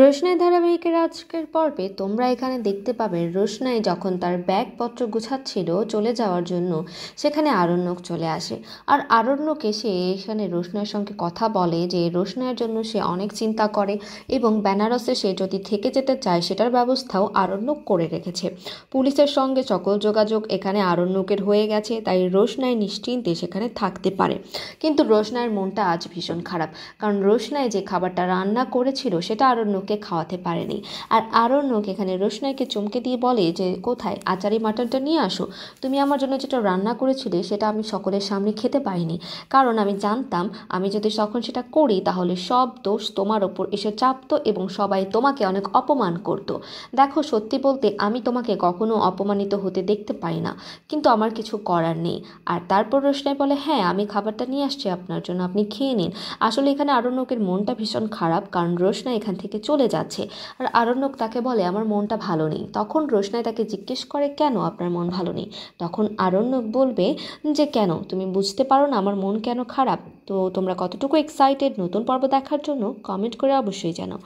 রোশনাই ধারাবাহিকের আজকের পর্বে তোমরা এখানে দেখতে পাবে রোশনাই যখন তার ব্যাগপত্র গুছাচ্ছিল চলে যাওয়ার জন্য, সেখানে আরণ্যক চলে আসে। আর আরণ্যক এসে এখানে রোশনাইয়ের সঙ্গে কথা বলে যে রোশনাইয়ের জন্য সে অনেক চিন্তা করে এবং বেনারসে সে যদি থেকে যেতে চায় সেটার ব্যবস্থাও আরণ্যক করে রেখেছে। পুলিশের সঙ্গে সকল যোগাযোগ এখানে আরণ্যকের হয়ে গেছে, তাই রোশনাই নিশ্চিন্তে সেখানে থাকতে পারে। কিন্তু রোশনাইয়ের মনটা আজ ভীষণ খারাপ, কারণ রোশনাই যে খাবারটা রান্না করেছিল সেটা আরণ্যককে খাওয়াতে পারেনি। আর আরণ্যক এখানে রোশনাইকে চমকে দিয়ে বলে যে কোথায় আচারি মাটনটা নিয়ে আসো, তুমি আমার জন্য যেটা রান্না করেছিলে সেটা আমি সকলের সামনে খেতে পারিনি, কারণ আমি জানতাম আমি যদি তখন সেটা করি তাহলে সব দোষ তোমার ওপর এসে চাপতো এবং সবাই তোমাকে অনেক অপমান করত। দেখো, সত্যি বলতে আমি তোমাকে কখনো অপমানিত হতে দেখতে পাই না, কিন্তু আমার কিছু করার নেই। আর তারপর রোশনাই বলে হ্যাঁ, আমি খাবারটা নিয়ে আসছি আপনার জন্য, আপনি খেয়ে নিন। আসলে এখানে আরণ্যকের মনটা ভীষণ খারাপ, কারণ রোশনাই এখান থেকে চলে যাচ্ছে। আর আরণ্যক তাকে বলে আমার মনটা ভালো নেই। তখন রোশনাই তাকে জিজ্ঞেস করে কেন আপনার মন ভালো নেই। তখন আরণ্যক বলবে যে কেন তুমি বুঝতে পারো না আমার মন কেন খারাপ? তো তোমরা কতটুকু এক্সাইটেড নতুন পর্ব দেখার জন্য কমেন্ট করে অবশ্যই জানাও।